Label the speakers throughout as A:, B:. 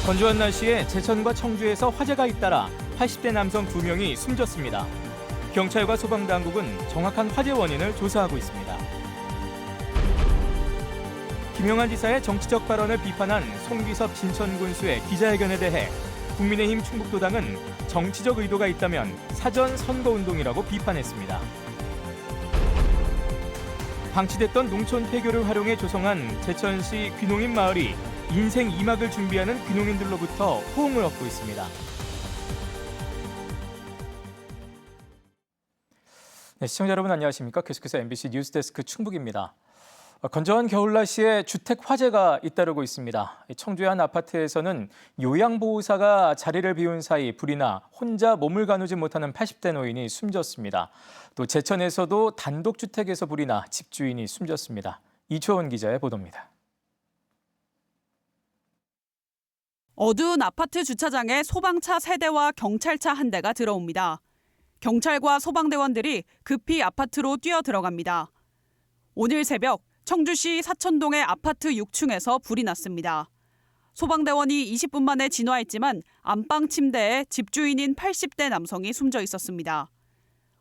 A: 건조한 날씨에 제천과 청주에서 화재가 잇따라 80대 남성 2명이 숨졌습니다. 경찰과 소방당국은 정확한 화재 원인을 조사하고 있습니다. 김영한 지사의 정치적 발언을 비판한 송기섭 진천군수의 기자회견에 대해 국민의힘 충북도당은 정치적 의도가 있다면 사전 선거운동이라고 비판했습니다. 방치됐던 농촌 폐교를 활용해 조성한 제천시 귀농인 마을이 인생 2막을 준비하는 귀농인들로부터 호응을 얻고 있습니다. 네, 시청자 여러분 안녕하십니까? 계속해서 MBC 뉴스데스크 충북입니다. 건조한 겨울 날씨에 주택 화재가 잇따르고 있습니다. 청주의 한 아파트에서는 요양보호사가 자리를 비운 사이 불이 나 혼자 몸을 가누지 못하는 80대 노인이 숨졌습니다. 또 제천에서도 단독주택에서 불이 나 집주인이 숨졌습니다. 이초원 기자의 보도입니다.
B: 어두운 아파트 주차장에 소방차 3대와 경찰차 1대가 들어옵니다. 경찰과 소방대원들이 급히 아파트로 뛰어 들어갑니다. 오늘 새벽 청주시 사천동의 아파트 6층에서 불이 났습니다. 소방대원이 20분 만에 진화했지만 안방 침대에 집주인인 80대 남성이 숨져 있었습니다.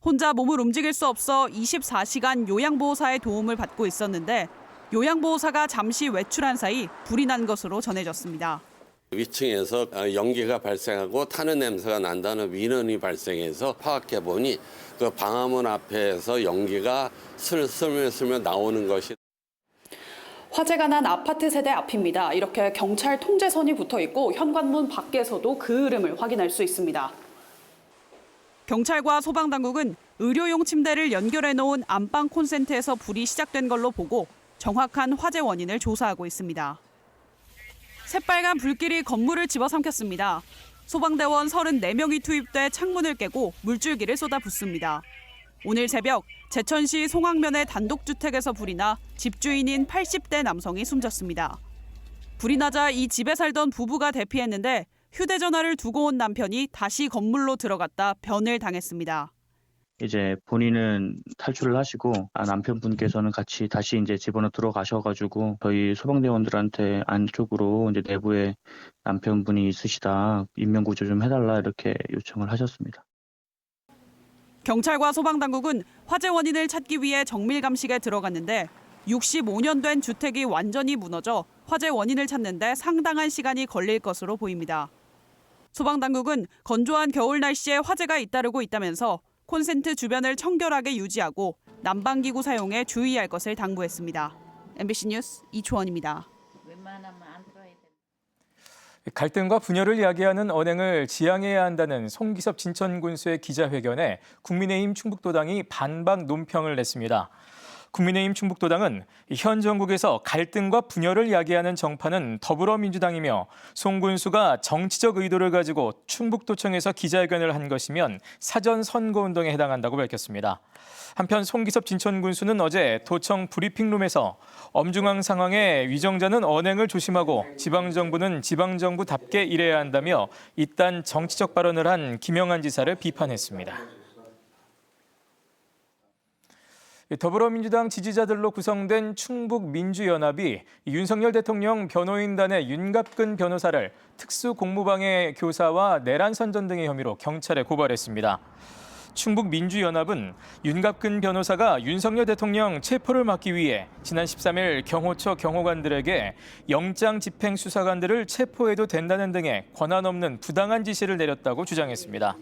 B: 혼자 몸을 움직일 수 없어 24시간 요양보호사의 도움을 받고 있었는데 요양보호사가 잠시 외출한 사이 불이 난 것으로 전해졌습니다.
C: 위층에서 연기가 발생하고 타는 냄새가 난다는 민원이 발생해서 파악해 보니 그 방화문 앞에서 연기가 스며 나오는 것이.
B: 화재가 난 아파트 세대 앞입니다. 이렇게 경찰 통제선이 붙어 있고 현관문 밖에서도 그 흐름을 확인할 수 있습니다. 경찰과 소방당국은 의료용 침대를 연결해 놓은 안방 콘센트에서 불이 시작된 걸로 보고 정확한 화재 원인을 조사하고 있습니다. 새빨간 불길이 건물을 집어삼켰습니다. 소방대원 34명이 투입돼 창문을 깨고 물줄기를 쏟아붓습니다. 오늘 새벽 제천시 송악면의 단독주택에서 불이 나 집주인인 80대 남성이 숨졌습니다. 불이 나자 이 집에 살던 부부가 대피했는데 휴대전화를 두고 온 남편이 다시 건물로 들어갔다 변을 당했습니다.
D: 이제 본인은 탈출을 하시고 남편분께서는 같이 다시 이제 집으로 들어가셔가지고 저희 소방대원들한테 안쪽으로 이제 내부에 남편분이 있으시다 인명구조 좀 해달라 이렇게 요청을 하셨습니다.
B: 경찰과 소방당국은 화재 원인을 찾기 위해 정밀 감식에 들어갔는데 65년 된 주택이 완전히 무너져 화재 원인을 찾는데 상당한 시간이 걸릴 것으로 보입니다. 소방당국은 건조한 겨울 날씨에 화재가 잇따르고 있다면서 콘센트 주변을 청결하게 유지하고 난방기구 사용에 주의할 것을 당부했습니다. MBC 뉴스 이초원입니다.
A: 갈등과 분열을 야기하는 언행을 지양해야 한다는 송기섭 진천군수의 기자회견에 국민의힘 충북도당이 반박 논평을 냈습니다. 국민의힘 충북도당은 현 정국에서 갈등과 분열을 야기하는 정파는 더불어민주당이며 송 군수가 정치적 의도를 가지고 충북도청에서 기자회견을 한 것이면 사전 선거운동에 해당한다고 밝혔습니다. 한편 송기섭 진천 군수는 어제 도청 브리핑룸에서 엄중한 상황에 위정자는 언행을 조심하고 지방정부는 지방정부답게 일해야 한다며 이딴 정치적 발언을 한 김영한 지사를 비판했습니다. 더불어민주당 지지자들로 구성된 충북민주연합이 윤석열 대통령 변호인단의 윤갑근 변호사를 특수공무방해 교사와 내란 선전 등의 혐의로 경찰에 고발했습니다. 충북민주연합은 윤갑근 변호사가 윤석열 대통령 체포를 막기 위해 지난 13일 경호처 경호관들에게 영장 집행 수사관들을 체포해도 된다는 등의 권한 없는 부당한 지시를 내렸다고 주장했습니다.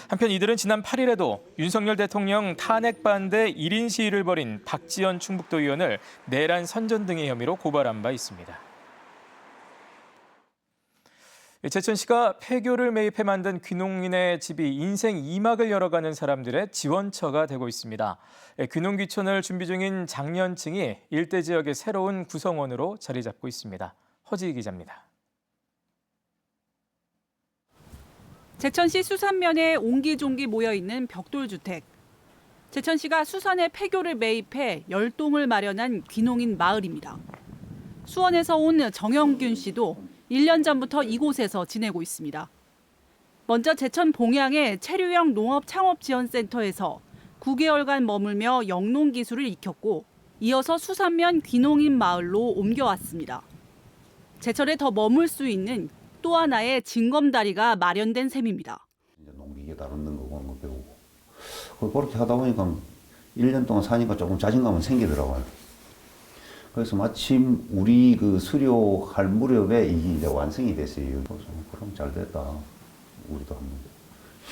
A: 한편 이들은 지난 8일에도 윤석열 대통령 탄핵 반대 1인 시위를 벌인 박지원 충북도의원을 내란 선전 등의 혐의로 고발한 바 있습니다. 제천시가 폐교를 매입해 만든 귀농인의 집이 인생 2막을 열어가는 사람들의 지원처가 되고 있습니다. 귀농귀촌을 준비 중인 장년층이 일대 지역의 새로운 구성원으로 자리 잡고 있습니다. 허지희 기자입니다.
B: 제천시 수산면에 옹기종기 모여있는 벽돌주택. 제천시가 수산에 폐교를 매입해 열동을 마련한 귀농인 마을입니다. 수원에서 온 정영균 씨도 1년 전부터 이곳에서 지내고 있습니다. 먼저 제천 봉양의 체류형 농업창업지원센터에서 9개월간 머물며 영농 기술을 익혔고 이어서 수산면 귀농인 마을로 옮겨왔습니다. 제철에 더 머물 수 있는 또 하나의 징검다리가 마련된 셈입니다.
E: 이제 농기계 다루는 거 그런 거 배우고 그렇게 하다 보니까 1년 동안 사니까 조금 자신감은 생기더라고요. 그래서 마침 우리 그 수료할 무렵에 이게 이제 완성이 됐어요. 그래서 그럼 잘 됐다. 우리도 한번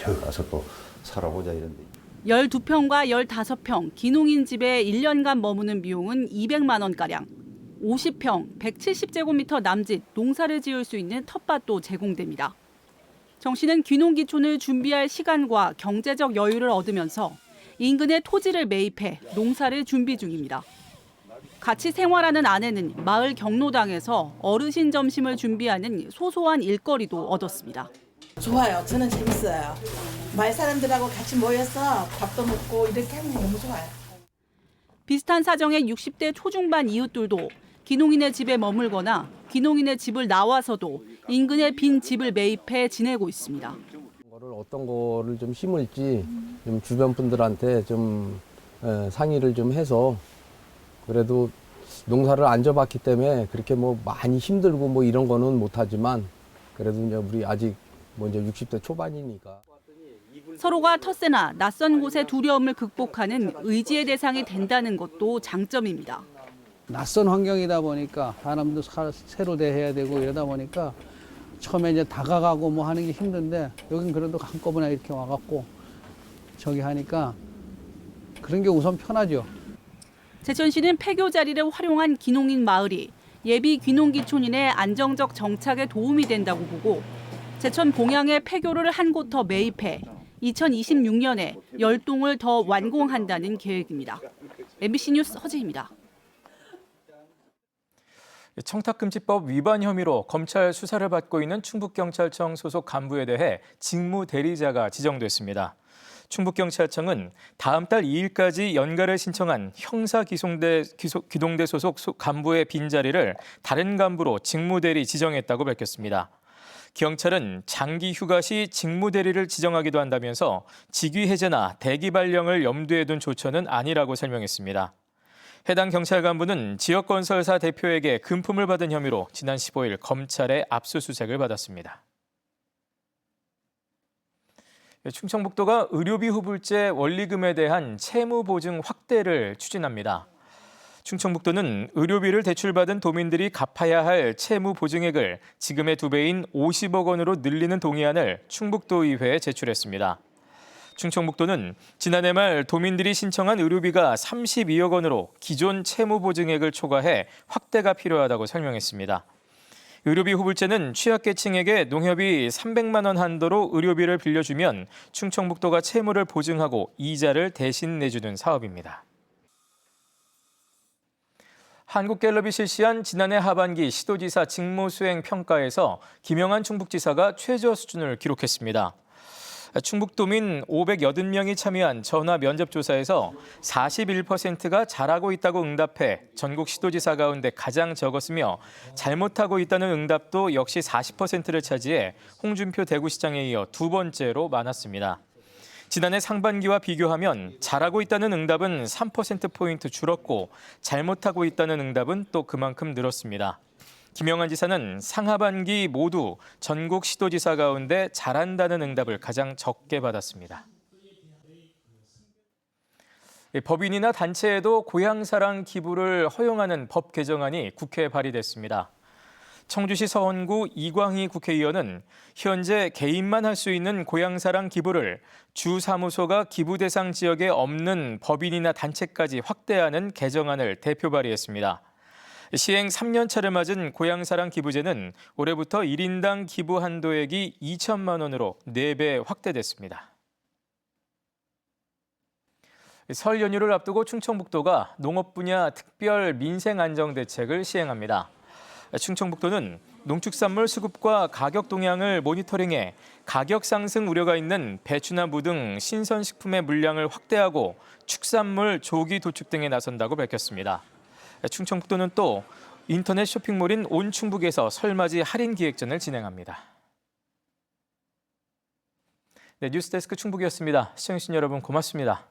E: 여기 가서 또 살아보자 이런데.
B: 12평과 15평 기농인 집에 1년간 머무는 비용은 200만 원가량. 50평, 170제곱미터 남짓 농사를 지을 수 있는 텃밭도 제공됩니다. 정 씨는 귀농귀촌을 준비할 시간과 경제적 여유를 얻으면서 인근의 토지를 매입해 농사를 준비 중입니다. 같이 생활하는 아내는 마을 경로당에서 어르신 점심을 준비하는 소소한 일거리도 얻었습니다.
F: 좋아요. 저는 재밌어요. 마을 사람들하고 같이 모여서 밥도 먹고 이렇게 하면 너무 좋아요.
B: 비슷한 사정의 60대 초중반 이웃들도 귀농인의 집에 머물거나 귀농인의 집을 나와서도 인근의 빈 집을 매입해 지내고 있습니다.
G: 어떤 거를 좀 심을지 좀 주변 분들한테 좀 상의를 좀 해서 그래도 농사를 안 져봤기 때문에 그렇게 뭐 많이 힘들고 뭐 이런 거는 못하지만 그래도 이제 우리 아직 뭐 이제 60대 초반이니까.
B: 서로가 텃세나 낯선 곳의 두려움을 극복하는 의지의 대상이 된다는 것도 장점입니다.
H: 낯선 환경이다 보니까 사람도 새로 대해야 되고 이러다 보니까 처음에 이제 다가가고 뭐 하는 게 힘든데 여긴 그래도 한꺼번에 이렇게 와갖고 저기 하니까 그런 게 우선 편하죠.
B: 제천 씨는 폐교 자리를 활용한 귀농인 마을이 예비 귀농귀촌인의 안정적 정착에 도움이 된다고 보고 제천 봉양에 폐교를 한 곳 더 매입해 2026년에 10동을 더 완공한다는 계획입니다. MBC 뉴스 허지입니다.
A: 청탁금지법 위반 혐의로 검찰 수사를 받고 있는 충북경찰청 소속 간부에 대해 직무대리자가 지정됐습니다. 충북경찰청은 다음 달 2일까지 연가를 신청한 형사기동대 소속 간부의 빈자리를 다른 간부로 직무대리 지정했다고 밝혔습니다. 경찰은 장기 휴가 시 직무대리를 지정하기도 한다면서 직위 해제나 대기 발령을 염두에 둔 조처는 아니라고 설명했습니다. 해당 경찰 간부는 지역건설사 대표에게 금품을 받은 혐의로 지난 15일 검찰의 압수수색을 받았습니다. 충청북도가 의료비 후불제 원리금에 대한 채무 보증 확대를 추진합니다. 충청북도는 의료비를 대출받은 도민들이 갚아야 할 채무 보증액을 지금의 2배인 50억 원으로 늘리는 동의안을 충북도의회에 제출했습니다. 충청북도는 지난해 말 도민들이 신청한 의료비가 32억 원으로 기존 채무 보증액을 초과해 확대가 필요하다고 설명했습니다. 의료비 후불제는 취약계층에게 농협이 300만 원 한도로 의료비를 빌려주면 충청북도가 채무를 보증하고 이자를 대신 내주는 사업입니다. 한국갤럽이 실시한 지난해 하반기 시도지사 직무수행 평가에서 김영한 충북지사가 최저 수준을 기록했습니다. 충북도민 580명이 참여한 전화 면접조사에서 41%가 잘하고 있다고 응답해 전국 시도지사 가운데 가장 적었으며 잘못하고 있다는 응답도 역시 40%를 차지해 홍준표 대구시장에 이어 두 번째로 많았습니다. 지난해 상반기와 비교하면 잘하고 있다는 응답은 3%포인트 줄었고 잘못하고 있다는 응답은 또 그만큼 늘었습니다. 김영한 지사는 상하반기 모두 전국 시도지사 가운데 잘한다는 응답을 가장 적게 받았습니다. 법인이나 단체에도 고향사랑 기부를 허용하는 법 개정안이 국회에 발의됐습니다. 청주시 서원구 이광희 국회의원은 현재 개인만 할 수 있는 고향사랑 기부를 주 사무소가 기부 대상 지역에 없는 법인이나 단체까지 확대하는 개정안을 대표 발의했습니다. 시행 3년 차를 맞은 고향사랑 기부제는 올해부터 1인당 기부 한도액이 2천만 원으로 4배 확대됐습니다. 설 연휴를 앞두고 충청북도가 농업 분야 특별 민생 안정 대책을 시행합니다. 충청북도는 농축산물 수급과 가격 동향을 모니터링해 가격 상승 우려가 있는 배추나 무 등 신선식품의 물량을 확대하고 축산물 조기 도축 등에 나선다고 밝혔습니다. 충청북도는 또 인터넷 쇼핑몰인 온충북에서 설맞이 할인 기획전을 진행합니다. 네, 뉴스데스크 충북이었습니다. 시청해주신 여러분 고맙습니다.